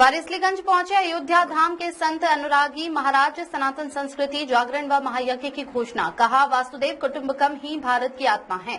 वारिसलीगंज पहुंचे अयोध्या धाम के संत अनुरागी महाराज। सनातन संस्कृति जागरण व महायज्ञ की घोषणा। कहा, वासुदेव कुटुंबकम ही भारत की आत्मा है।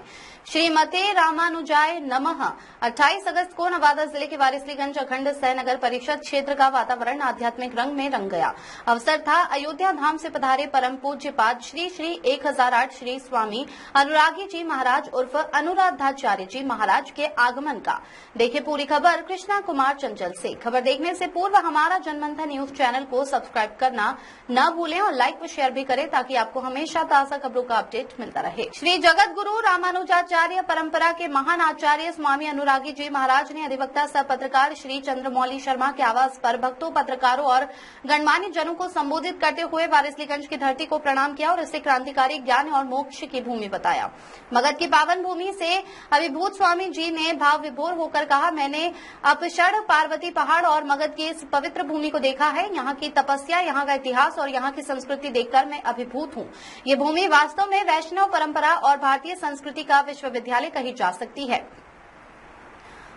श्रीमते रामानुजाय नमः। 28 अगस्त को नवादा जिले के वारिसलीगंज अखंड सह नगर परिषद क्षेत्र का वातावरण आध्यात्मिक रंग में रंग गया। अवसर था अयोध्या धाम से पधारे परम पूज्य पाद श्री श्री 1008 श्री स्वामी अनुरागी जी महाराज उर्फ अनुराधाचार्य जी महाराज के आगमन का। देखे पूरी खबर कृष्णा कुमार चंचल से। खबर देखने से पूर्व हमारा जनमंथन न्यूज चैनल को सब्सक्राइब करना न भूलें और लाइक व शेयर भी करें ताकि आपको हमेशा ताजा खबरों का अपडेट मिलता रहे। श्री जगत गुरु रामानुजाचार्य परंपरा के महान आचार्य स्वामी अनुरागी जी महाराज ने अधिवक्ता सह पत्रकार श्री चंद्रमौली शर्मा के आवास पर भक्तों, पत्रकारों और गणमान्य जनों को संबोधित करते हुए वारिसलीगंज की धरती को प्रणाम किया और इसे क्रांतिकारी ज्ञान और मोक्ष की भूमि बताया। मगध की पावन भूमि से अभिभूत स्वामी जी ने भाव विभोर होकर कहा, मैंने अपक्षण पार्वती पहाड़ और मगध की इस पवित्र भूमि को देखा है। यहाँ की तपस्या, यहाँ का इतिहास और यहाँ की संस्कृति देखकर मैं अभिभूत हूँ। ये भूमि वास्तव में वैष्णव परंपरा और भारतीय संस्कृति का विश्वविद्यालय कही जा सकती है।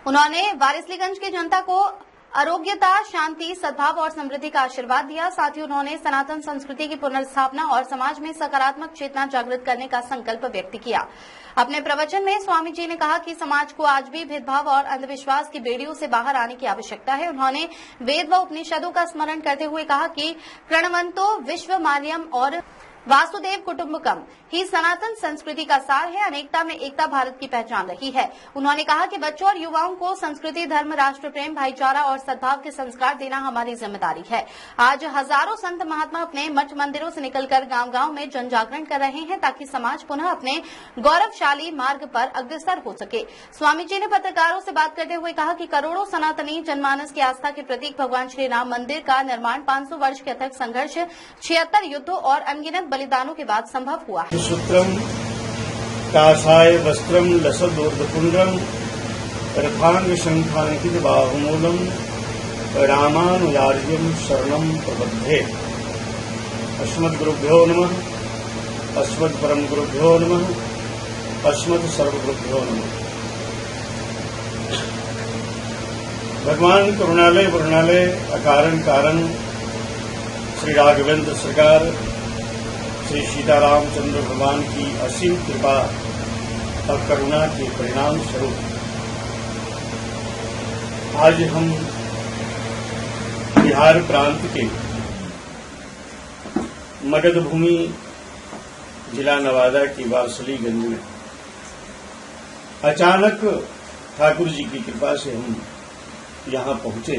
उन्होंने वारिसलीगंज की जनता को आरोग्यता, शांति, सद्भाव और समृद्धि का आशीर्वाद दिया। साथ ही उन्होंने सनातन संस्कृति की पुनर्स्थापना और समाज में सकारात्मक चेतना जागृत करने का संकल्प व्यक्त किया। अपने प्रवचन में स्वामी जी ने कहा कि समाज को आज भी भेदभाव और अंधविश्वास की बेड़ियों से बाहर आने की आवश्यकता है। उन्होंने वेद व उपनिषदों का स्मरण करते हुए कहा कि प्रणवंतो विश्व मार्यम और वासुदेव कुटुंबकम ही सनातन संस्कृति का सार है। अनेकता में एकता भारत की पहचान रही है। उन्होंने कहा कि बच्चों और युवाओं को संस्कृति, धर्म, राष्ट्र प्रेम, भाईचारा और सद्भाव के संस्कार देना हमारी जिम्मेदारी है। आज हजारों संत महात्मा अपने मठ मंदिरों से निकलकर गांव-गांव में जन जागरण कर रहे हैं ताकि समाज पुनः अपने गौरवशाली मार्ग पर अग्रसर हो सके। स्वामी जी ने पत्रकारों से बात करते हुए कहा कि करोड़ों सनातनी जनमानस की आस्था के प्रतीक भगवान श्री राम मंदिर का निर्माण 500 वर्ष के अथक संघर्ष, 76 युद्धों और अनगिनत बलिदानों के बाद संभव हुआ है। सूत्रम कासाय वस्त्रम लसदोर्धपुंड्रम रथांग शंखांकित बाहुमूलम रामानुजार्यम शरणम प्रबद्धे। अस्मद्गुरुभ्यो नमः, अस्मद्परम गुरुभ्यो नमः, अस्मद् सर्वगुरुभ्यो नमः। भगवान करुणालय वरुणालय अकारण कारण श्री राघवेंद्र सरकार श्री सीतारामचंद्र भगवान की असीम कृपा और करुणा के परिणाम स्वरूप आज हम बिहार प्रांत के मगध भूमि जिला नवादा की वारिसलीगंज में अचानक ठाकुर जी की कृपा से हम यहाँ पहुंचे।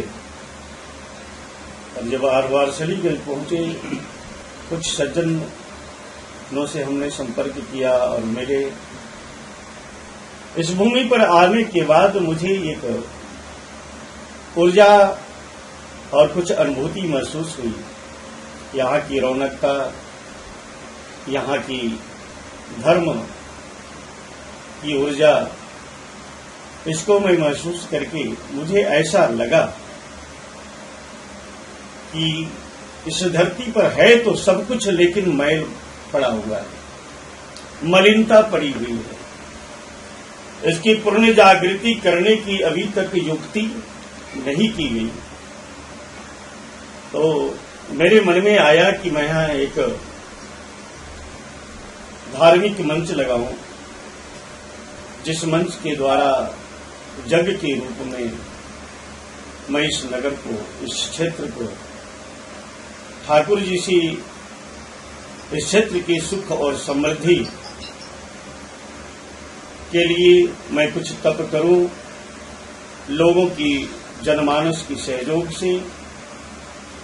और जब वारिसलीगंज पहुंचे, कुछ सज्जनों से हमने संपर्क किया और मेरे इस भूमि पर आने के बाद मुझे एक ऊर्जा और कुछ अनुभूति महसूस हुई। यहाँ की रौनकता, यहाँ की धर्म की ऊर्जा, इसको मैं महसूस करके मुझे ऐसा लगा कि इस धरती पर है तो सब कुछ, लेकिन मैल पड़ा हुआ है, मलिनता पड़ी हुई है। इसकी पुण्य जागृति करने की अभी तक युक्ति नहीं की गई। तो मेरे मन में आया कि मैं यहाँ एक धार्मिक मंच लगाऊं, जिस मंच के द्वारा जग के रूप में मैं इस नगर को, इस क्षेत्र को ठाकुर जी से इस क्षेत्र के सुख और समृद्धि के लिए मैं कुछ तप करूं, लोगों की जनमानस की सहयोग से।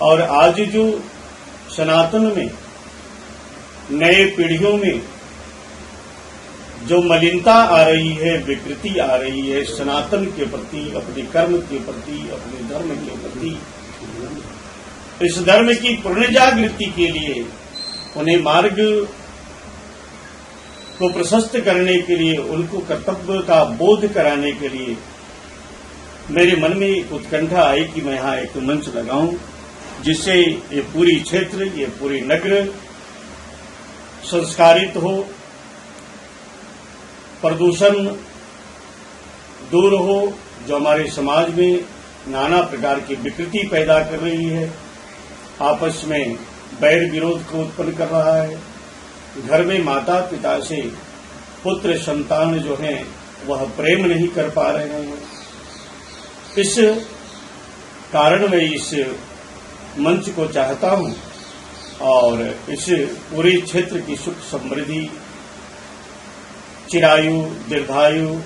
और आज जो सनातन में नए पीढ़ियों में जो मलिनता आ रही है, विकृति आ रही है सनातन के प्रति, अपने कर्म के प्रति, अपने धर्म के प्रति, इस धर्म की पूर्ण जागृति के लिए, उन्हें मार्ग को प्रशस्त करने के लिए, उनको कर्तव्य का बोध कराने के लिए मेरे मन में एक उत्कंठा आई कि मैं यहाँ एक मंच लगाऊं, जिससे ये पूरी क्षेत्र, ये पूरी नगर संस्कारित हो, प्रदूषण दूर हो, जो हमारे समाज में नाना प्रकार की विकृति पैदा कर रही है, आपस में बैर विरोध को उत्पन्न कर रहा है। घर में माता पिता से पुत्र संतान जो हैं वह प्रेम नहीं कर पा रहे हैं। इस कारण मैं इस मंच को चाहता हूं और इस पूरे क्षेत्र की सुख समृद्धि, चिरायु, दीर्घायु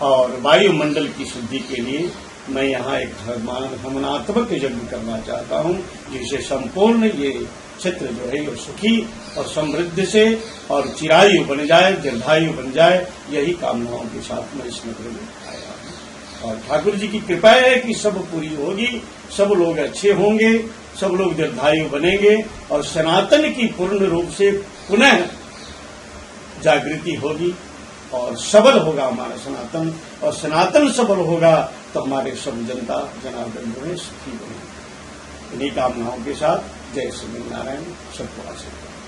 और वायुमंडल की शुद्धि के लिए मैं यहाँ एक हवनात्मक यज्ञ करना चाहता हूँ, जिससे संपूर्ण ये क्षेत्र जो है वो सुखी और समृद्ध से और चिरायु बन जाए, दीर्घायु बन जाए। यही कामनाओं के साथ मैं इस नगर में आया हूँ और ठाकुर जी की कृपा है कि सब पूरी होगी, सब लोग अच्छे होंगे, सब लोग दीर्घायु बनेंगे और सनातन की पूर्ण रूप से पुनः जागृति होगी और सबल होगा हमारा सनातन, और सनातन सबल होगा तो हमारे सब जनता जनार्दन जो है सुखी बनेंगे। इन्हीं कामनाओं के साथ जय श्री नारायण, सबको आशीर्वाद।